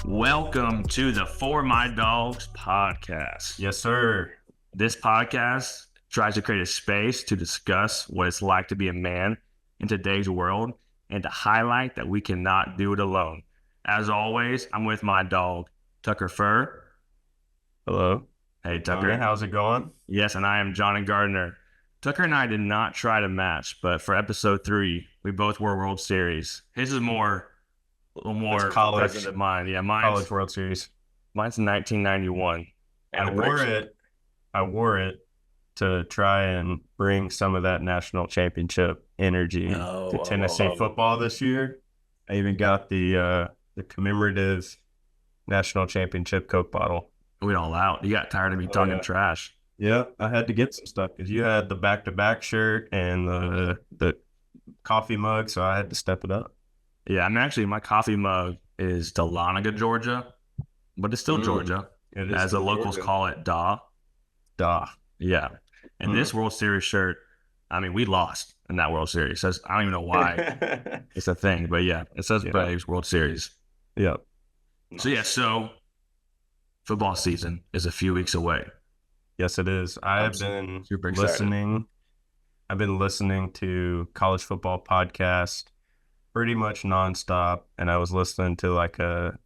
Welcome to the For My Dogs podcast. Yes, sir. This podcast tries to create a space to discuss what it's like to be a man in today's world and to highlight that we cannot do it alone. As always, I'm with my dog, Tucker Fur. Hello. Hey, Tucker. Hi, how's it going? Yes, and I am Johnny Gardner. Tucker and I did not try to match, but for episode 3, we both wore World Series. His is a little more college. present than mine. Yeah, College World Series. mine's in 1991. I wore it to try and bring some of that national championship energy to Tennessee football this year. I even got the commemorative national championship Coke bottle. We all out. You got tired of me talking trash. Yeah, I had to get some stuff because you had the back-to-back shirt and the coffee mug, so I had to step it up. Yeah, I mean, actually, my coffee mug is Dahlonega, Georgia, but it's still Georgia. It is as the locals Georgia. call it, Da. Yeah. And this World Series shirt, I mean, we lost in that World Series. It says, I don't even know why it's a thing, but yeah, it says Braves World Series. Yep. So football season is a few weeks away. Yes, it is. I've been listening to college football podcast pretty much nonstop, and I was listening to like a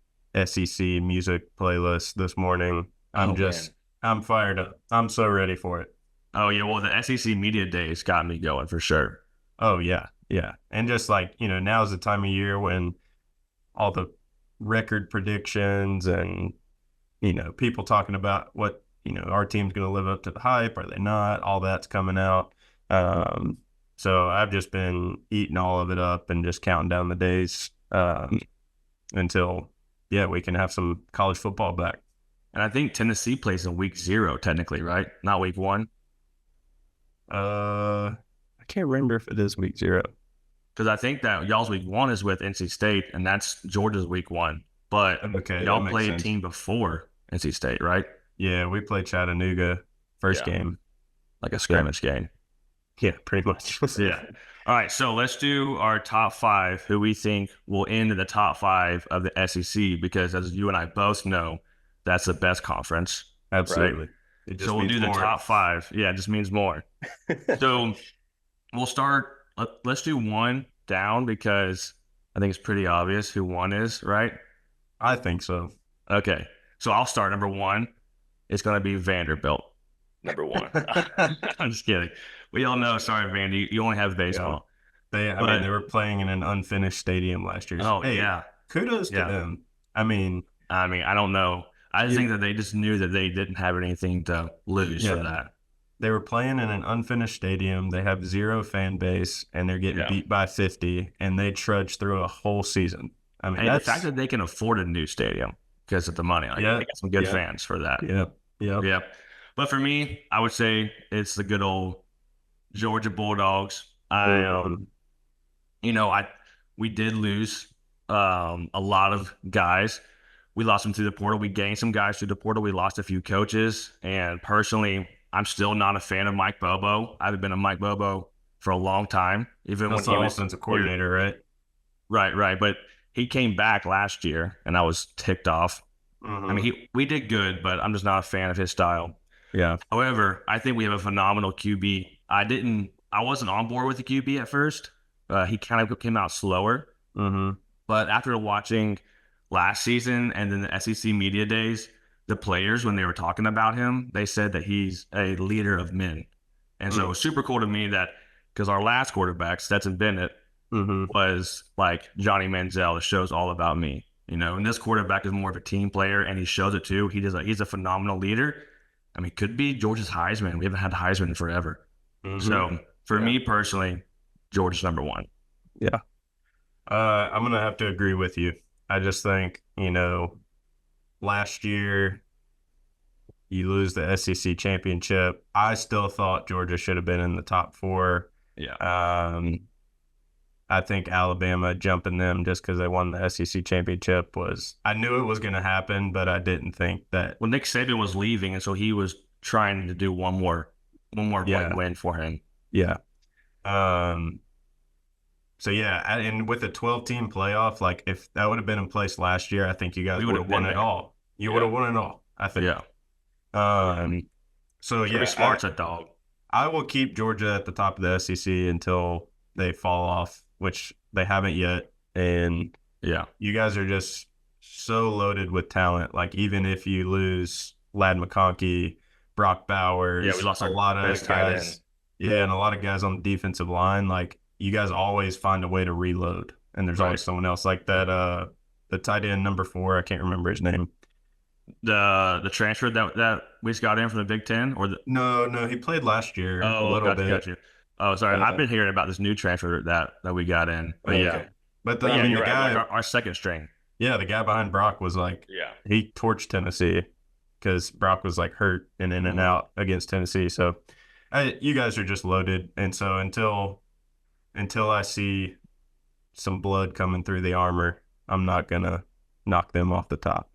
SEC music playlist this morning. I'm fired up. I'm so ready for it. Oh yeah, well the SEC media days got me going for sure. Oh yeah, yeah, and just like now's the time of year when all the record predictions and people talking about what our team's going to live up to the hype. Are they not? All that's coming out. So I've just been eating all of it up and just counting down the days until we can have some college football back. And I think Tennessee plays in week 0 technically, right? Not week 1. I can't remember if it is week 0. Because I think that y'all's week 1 is with NC State, and that's Georgia's week 1. But y'all play a team before NC State, right? Yeah, we played Chattanooga first game. Like a scrimmage game. Yeah, pretty much. Yeah. All right, so let's do our top 5, who we think will end in the top 5 of the SEC, because as you and I both know, that's the best conference. Absolutely. Right? So we'll do the top 5. Yeah, it just means more. So we'll start, let's do 1 down, because I think it's pretty obvious who 1 is, right? I think so. Okay, so I'll start. Number 1 is going to be Vanderbilt. Number 1. I'm just kidding. We all know, sorry, Vandy, you only have baseball. Yeah. They were playing in an unfinished stadium last year. Oh, yeah. Kudos to them. I mean, I don't know. I just think that they just knew that they didn't have anything to lose for that. They were playing in an unfinished stadium. They have 0 fan base, and they're getting beat by 50, and they trudged through a whole season. I mean, the fact that they can afford a new stadium because of the money. They got some good fans for that. Yep. But for me, I would say it's the good old Georgia Bulldogs. We did lose a lot of guys. We lost them through the portal. We gained some guys through the portal. We lost a few coaches. And personally, I'm still not a fan of Mike Bobo. I haven't been a Mike Bobo for a long time. Even when he was a coordinator, right? Right. But he came back last year, and I was ticked off. Mm-hmm. I mean, we did good, but I'm just not a fan of his style. Yeah. However, I think we have a phenomenal QB. I wasn't on board with the QB at first. He kind of came out slower. Mm-hmm. But after watching last season and then the SEC media days, the players, when they were talking about him, they said that he's a leader of men. And so it was super cool to me that, because our last quarterback, Stetson Bennett, was like Johnny Manziel. The show's all about me, and this quarterback is more of a team player, and he shows it too. He's a phenomenal leader. I mean, could be Georgia's Heisman. We haven't had Heisman in forever. So for me personally, Georgia's number 1. Yeah. I'm going to have to agree with you. I just think, last year you lose the SEC championship. I still thought Georgia should have been in the top 4. Yeah. I think Alabama jumping them just because they won the SEC championship I knew it was going to happen, but I didn't think that. Well, Nick Saban was leaving, and so he was trying to do one more win for him. Yeah. So yeah, and with a 12-team playoff, like if that would have been in place last year, I think you guys We would would have have won been it there. all. You would Yeah. have won it all, I think. Yeah. Um, so Kirby yeah, Smart's a dog. I will keep Georgia at the top of the SEC until they fall off, which they haven't yet. And Yeah. you guys are just so loaded with talent. Like even if you lose Lad McConkey, Brock Yeah, we Bowers, lost a our lot best of tight end. guys, yeah, and a lot of guys on the defensive line, like you guys always find a way to reload. And there's Right. always someone else like that. The tight end number 4, I can't remember his name. The transfer that we just got in from the Big Ten or the No, he played last year a little got bit. you. Oh, sorry. I've Uh, been hearing about this new transfer that we got in. But yeah. okay. But But I yeah, mean, you're the right. Like guy, our second string. yeah, the guy behind Brock was like, Yeah. he torched Tennessee because Brock was like hurt and in and Mhm. out against Tennessee. So you guys are just loaded. And so until I see some blood coming through the armor, I'm not gonna knock them off the top.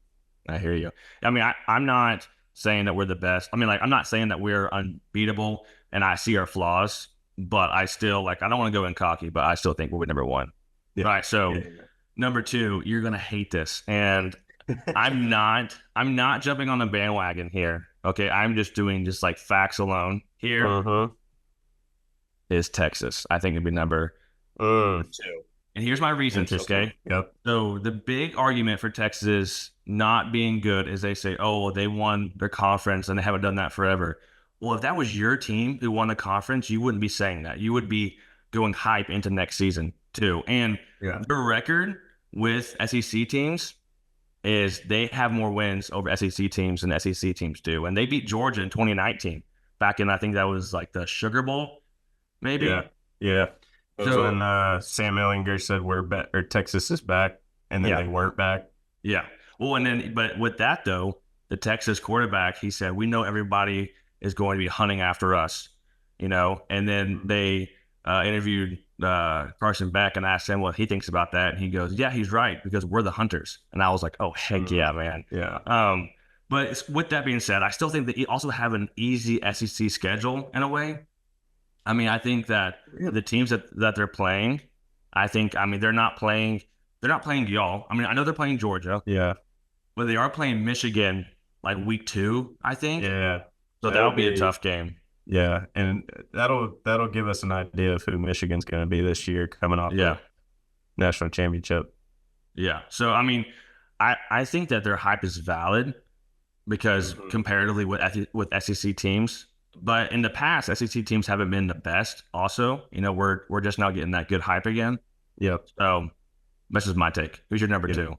I hear you. I mean, I'm not saying that we're the best. I mean, like, I'm not saying that we're unbeatable and I see our flaws, but I still, like, I don't want to go in cocky, but I still think we're number one. Yeah. Right. So, Yeah. number 2, you're going to hate this. And I'm not jumping on the bandwagon here. Okay. I'm just doing just like facts alone. Here Uh-huh. is Texas. I think it'd be number 2. And here's my reason, Tiske. Yep. So the big argument for Texas not being good is they say, oh, well, they won their conference and they haven't done that forever. Well, if that was your team who won the conference, you wouldn't be saying that. You would be going hype into next season too. And Yeah. their record with SEC teams is they have more wins over SEC teams than SEC teams do. And they beat Georgia in 2019 back in, I think that was like the Sugar Bowl, maybe. Yeah. Yeah. So- So when Sam Ellinger said we're back or Texas is back, and then Yeah. they weren't back. Yeah. Well, and then, but with that though, the Texas quarterback, he said, we know everybody is going to be hunting after us, and then they interviewed Carson Beck and asked him what he thinks about that. And he goes, yeah, he's right because we're the hunters. And I was like, oh, heck yeah, man. Yeah. But with that being said, I still think that you also have an easy SEC schedule in a way. I mean, I think that the teams that they're playing, they're not playing y'all. I mean, I know they're playing Georgia, Yeah. but they are playing Michigan like week 2, I think. Yeah. So that'll be a tough game. Yeah. And that'll give us an idea of who Michigan's going to be this year coming off Yeah. the national championship. Yeah. So, I mean, I think that their hype is valid because comparatively with SEC teams, but in the past, SEC teams haven't been the best also. We're just now getting that good hype again. Yep. So that's just my take. Who's your number 2?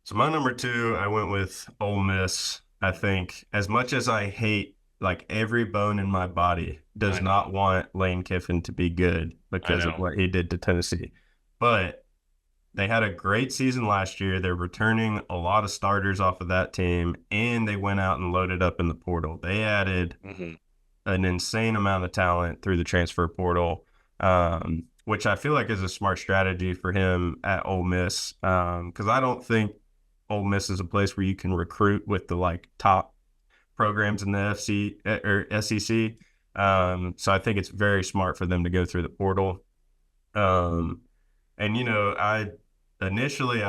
So my number 2, I went with Ole Miss. I think as much as I hate, like every bone in my body does not want Lane Kiffin to be good because of what he did to Tennessee. But they had a great season last year. They're returning a lot of starters off of that team, and they went out and loaded up in the portal. They added an insane amount of talent through the transfer portal, which I feel like is a smart strategy for him at Ole Miss, because I don't think Ole Miss is a place where you can recruit with the like top programs in the FC or SEC. So I think it's very smart for them to go through the portal. And I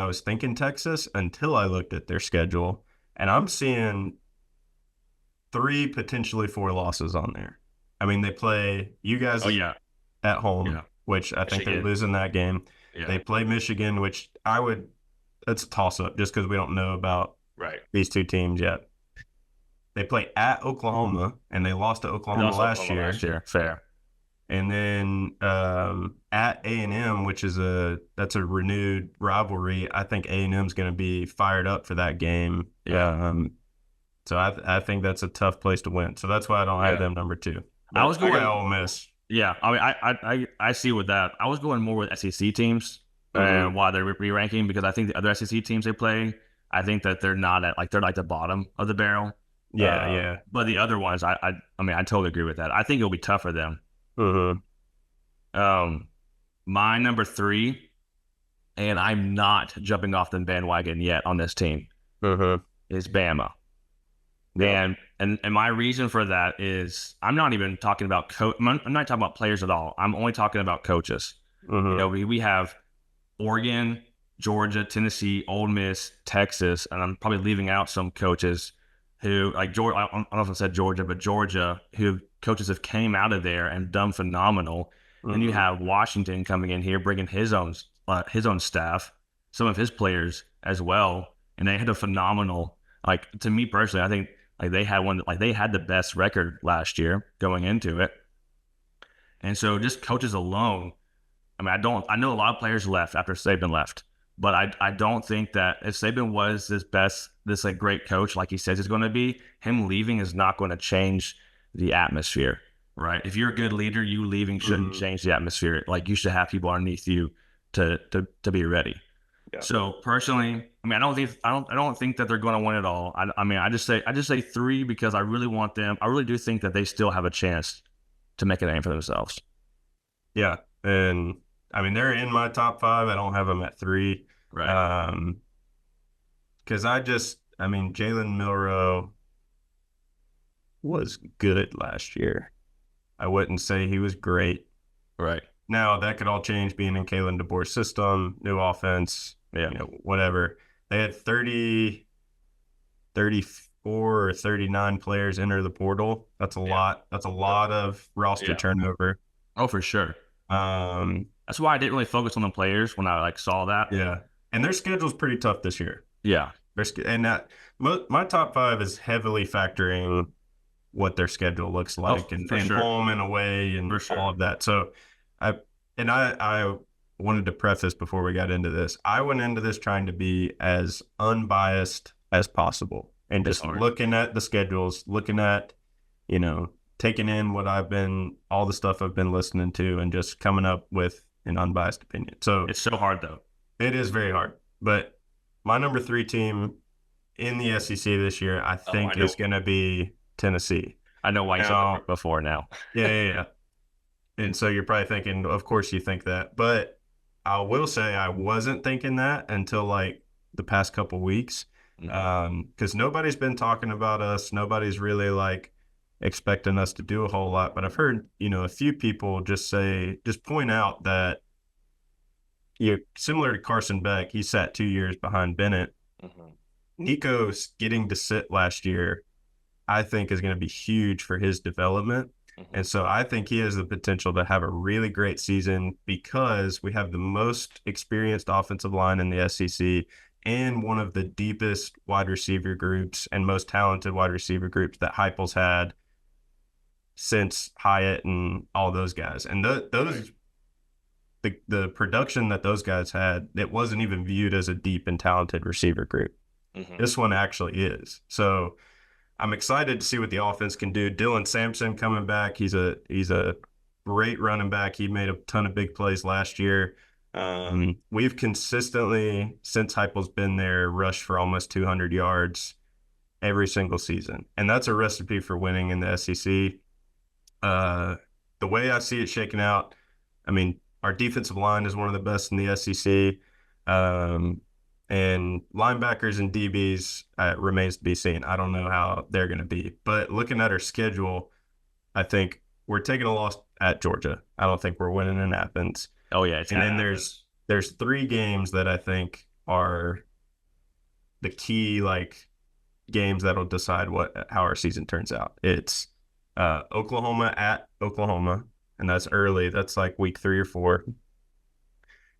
was thinking Texas until I looked at their schedule, and I'm seeing 3, potentially 4 losses on there. I mean, they play you guys at home, which I think they're losing that game. Yeah. They play Michigan, which that's a toss-up just because we don't know about these 2 teams yet. They play at Oklahoma, and they lost to Oklahoma last year. Fair. And then at A&M, which is that's a renewed rivalry. I think A&M's going to be fired up for that game. Yeah. So I think that's a tough place to win. So that's why I don't have them number 2. But I was going Ole Miss. Yeah, I mean, I see with that. I was going more with SEC teams and why they're re-ranking because I think the other SEC teams they play, I think that they're not they're like the bottom of the barrel. Yeah. But the other ones, I totally agree with that. I think it'll be tough for them. My number 3, and I'm not jumping off the bandwagon yet on this team, is Bama. And my reason for that is I'm not even talking about I'm not talking about players at all. I'm only talking about coaches. Mm-hmm. We have Oregon, Georgia, Tennessee, Ole Miss, Texas, and I'm probably leaving out some coaches who, like Georgia, I don't know if I said Georgia, but Georgia, who coaches have came out of there and done phenomenal. Then you Mm-hmm. have Washington coming in here, bringing his own staff, some of his players as well, and they had a phenomenal. Like to me personally, I think like they had the best record last year going into it, and so just coaches alone. I mean, I know a lot of players left after Saban left, but I don't think that if Saban was this like great coach, like he says he's going to be, him leaving is not going to change the atmosphere, right? If you're a good leader, you leaving shouldn't Mm-hmm. change the atmosphere. Like you should have people underneath you to be ready. Yeah. So personally, I mean, I don't think that they're going to win it all. I mean, I just say three because I really want them. I really do think that they still have a chance to make a name for themselves. Yeah. And I mean, they're in my top five. I don't have them at three. Right. Um, because I mean, Jalen Milrow was good last year. I wouldn't say he was great. Right. Now that could all change being in Kalen DeBoer's system, new offense, Yeah. whatever. They had 34 or 39 players enter the portal. That's a Yeah. lot. That's a lot of roster Yeah. turnover. Oh, for sure. Um, That's why I didn't really focus on the players when I like saw that. yeah. And their schedule's pretty tough this year. Yeah. And that my top five is heavily factoring what their schedule looks Oh, like for and sure. home and away and For sure. all of that. So I I wanted to preface before we got into this. I went into this trying to be as unbiased as possible and It's just hard. looking at the schedules, looking at, taking in all the stuff I've been listening to and just coming up with an unbiased opinion. So It's so hard though. it is very hard. But my number three team in the SEC this year, I Oh, think, I know. is going to be Tennessee. I know why you said Now, that before now. yeah. And so you're probably thinking, of course you think that. But I will say I wasn't thinking that until like the past couple weeks. Because nobody's been talking about us. Nobody's really like expecting us to do a whole lot. But I've heard, a few people just point out that similar to Carson Beck, he sat 2 years behind Bennett. Mhm. Nico's getting to sit last year, I think, is going to be huge for his development. Mhm. And so I think he has the potential to have a really great season because we have the most experienced offensive line in the SEC and one of the deepest wide receiver groups and most talented wide receiver groups that Heupel's had since Hyatt and all those guys. And the production that those guys had, it wasn't even viewed as a deep and talented receiver group. Mhm. This one actually is. So I'm excited to see what the offense can do. Dylan Sampson coming back. He's a great running back. He made a ton of big plays last year. We've consistently, since Heupel's been there, rushed for almost 200 yards every single season. And that's a recipe for winning in the SEC. The way I see it shaking out, I mean, our defensive line is one of the best in the SEC. And linebackers and DBs remains to be seen. I don't know how they're going to be. But looking at our schedule, I think we're taking a loss at Georgia. I don't think we're winning in Athens. Oh yeah. It's And then Athens. there's 3 games that I think are the key games that'll decide how our season turns out. It's Oklahoma at Oklahoma, and that's early. That's like week 3 or 4.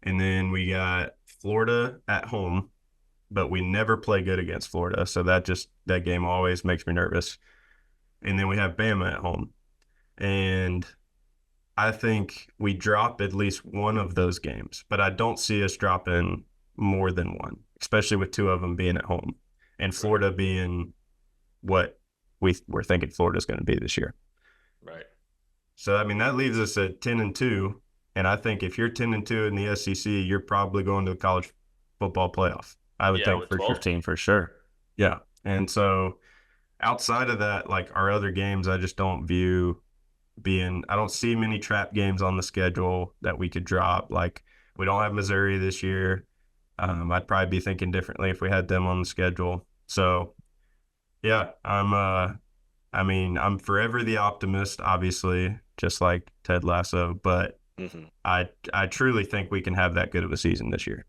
And then we got Florida at home, but we never play good against Florida. So that game always makes me nervous. And then we have Bama at home. And I think we drop at least one of those games, but I don't see us dropping more than one, especially with 2 of them being at home and Florida being what we're thinking Florida's going to be this year. Right. So, I mean, that leaves us at 10-2. And I think if you're 10-2 in the SEC, you're probably going to the college football playoff. I would think for 12 sure. team for sure. Yeah. And so outside of that, like our other games, I just don't view I don't see many trap games on the schedule that we could drop. Like we don't have Missouri this year. I'd probably be thinking differently if we had them on the schedule. So yeah, I'm forever the optimist, obviously, just like Ted Lasso, but Hmm. I truly think we can have that good of a season this year.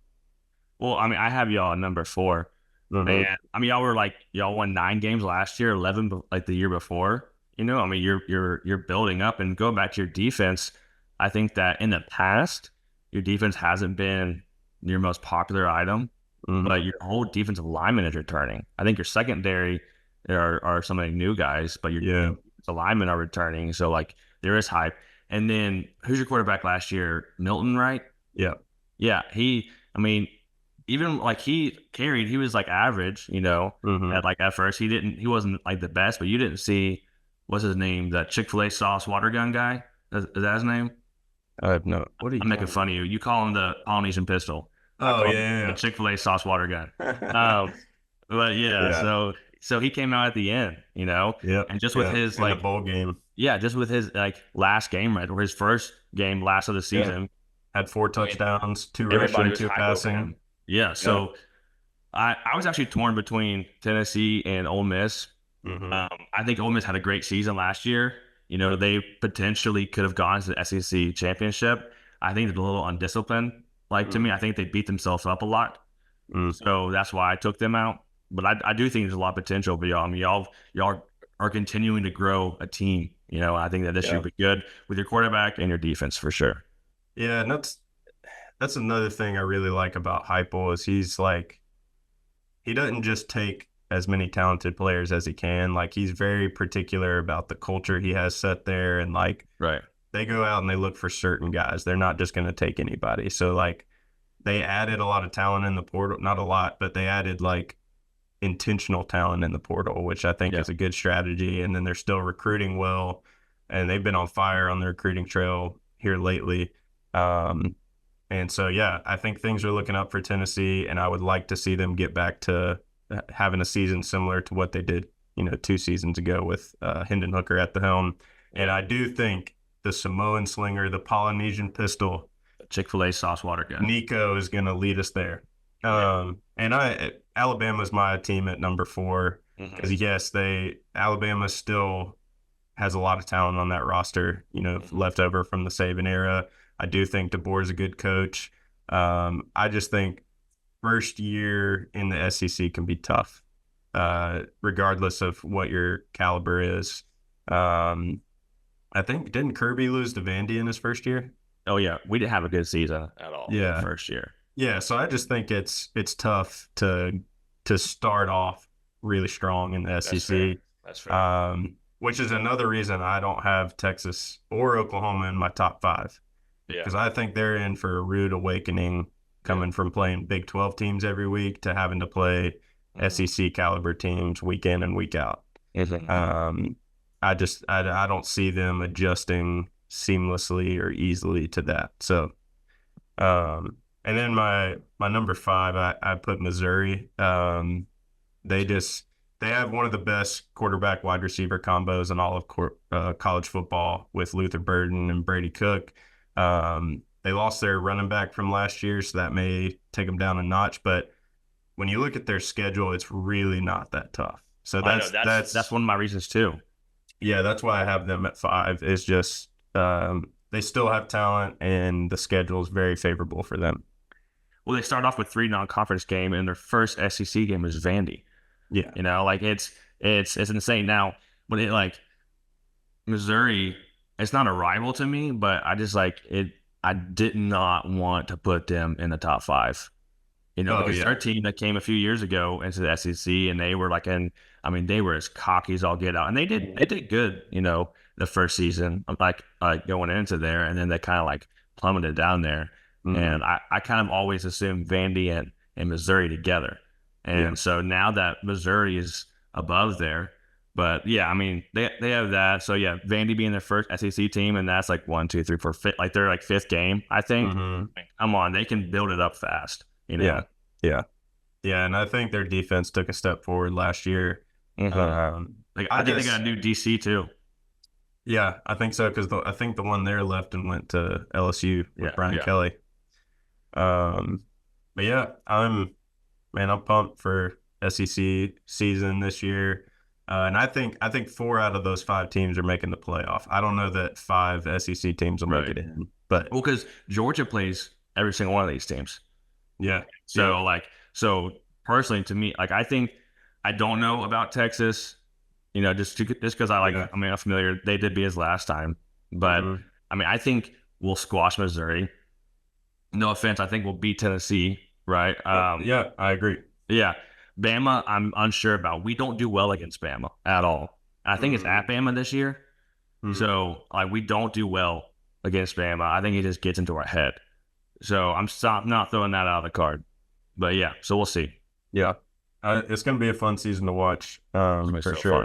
Well, I mean, I have y'all at number 4. Mm-hmm. And I mean, y'all won 9 games last year, 11 like the year before. I mean, you're building up and going back to your defense. I think that in the past, your defense hasn't been your most popular item, Mm-hmm. but your whole defensive lineman is returning. I think your secondary are some of the new guys, but your Yeah. defensive linemen are returning. So like there is hype. And then who's your quarterback last year? Milton, right? Yeah. Yeah, I mean, even like he carried, he was like average, Mm-hmm. at first. He wasn't like the best, but you didn't see, what's his name? That Chick-fil-A sauce water gun guy? Is that his name? I have no. What are you I'm making talking fun of you. You call him the Polynesian pistol. I Oh call him the yeah, Chick-fil-A sauce water gun. yeah. Um, but yeah, Yeah. so he came out at the end, Yep. and just with Yeah. his In the like, bowl game. yeah, just with his like last game, right, or his first game last of the Yeah. season. Had 4 I mean, touchdowns, 2 everybody rushing, was 2 hype over passing. him. Yeah, Yeah. so I was actually torn between Tennessee and Ole Miss. Mm-hmm. I think Ole Miss had a great season last year. They potentially could have gone to the SEC championship. I think they're a little undisciplined. Like to me, I think they beat themselves up a lot. Mm-hmm. So that's why I took them out. But I do think there's a lot of potential for y'all. I mean, y'all are continuing to grow a team. I think that this year Yeah. will be good with your quarterback and your defense for sure. Yeah, and that's another thing I really like about Heupel is he's like he doesn't just take as many talented players as he can. Like he's very particular about the culture he has set there, and like Right. they go out and they look for certain guys. They're not just going to take anybody. So like they added a lot of talent in the portal, not a lot, but they added like intentional talent in the portal, which I think Yeah. is a good strategy. And then they're still recruiting well, and they've been on fire on the recruiting trail here lately. Um, and so, yeah, I think things are looking up for Tennessee, and I would like to see them get back to having a season similar to what they did, 2 seasons ago with Hendon Hooker at the helm. And I do think the Samoan slinger, the Polynesian pistol, Chick-fil-A sauce water gun. Nico is going to lead us there. And Alabama's my team at number 4 because yes, Alabama still has a lot of talent on that roster, left over from the Saban era. I do think DeBoer is a good coach. I just think first year in the SEC can be tough, regardless of what your caliber is. I think didn't Kirby lose to Vandy in his first year? Oh yeah, we didn't have a good season at all. Yeah, first year. Yeah, so I just think it's tough to start off really strong in the SEC. That's fair. Which is another reason I don't have Texas or Oklahoma in my top 5 because I think they're in for a rude awakening coming from playing Big 12 teams every week to having to play SEC caliber teams week in and week out. I don't see them adjusting seamlessly or easily to that. So, and then my number 5, I put Missouri. They have one of the best quarterback wide receiver combos in all of college football with Luther Burden and Brady Cook. They lost their running back from last year, so that may take them down a notch. But when you look at their schedule, it's really not that tough. So that's one of my reasons too. Yeah, that's why I have them at 5. It's just they still have talent, and the schedule is very favorable for them. Well, they start off with 3 non-conference games, and their first SEC game is Vandy. Yeah, it's insane. Now, when it like Missouri, it's not a rival to me, but I just like it. I did not want to put them in the top 5. Because they're a team that came a few years ago into the SEC, and they were they were as cocky as all get out, and they did good, the first season, like going into there, and then they kind of like plummeted down there, and I kind of always assumed Vandy and Missouri together, and so now that Missouri is above there, but yeah, I mean they have that, so yeah, Vandy being their first SEC team, and that's like 1, 2, 3, 4, 5, like they're like 5th game, I think. Come on, they can build it up fast. Yeah, and I think their defense took a step forward last year. I think they got a new DC too. Yeah, I think so because I think the one there left and went to LSU with Brian Kelly. But yeah, I'm pumped for SEC season this year. And I think 4 out of those 5 teams are making the playoff. I don't know that 5 SEC teams will make Right. it in, but Well, because Georgia plays every single one of these teams. yeah, yeah, So so personally to me, I don't know about Texas, just because yeah. I'm familiar. They did beat us last time, but Mhm. I think we'll squash Missouri. No offense, I think we'll beat Tennessee, right? Yeah, I agree. Yeah, Bama, I'm unsure about. We don't do well against Bama at all. I think it's at Mhm. Bama this year, Mhm. so we don't do well against Bama. I think it just gets into our head. So not throwing that out of the card. But yeah, so we'll see. Yeah, it's going to be a fun season to watch It's gonna be for so sure. fun.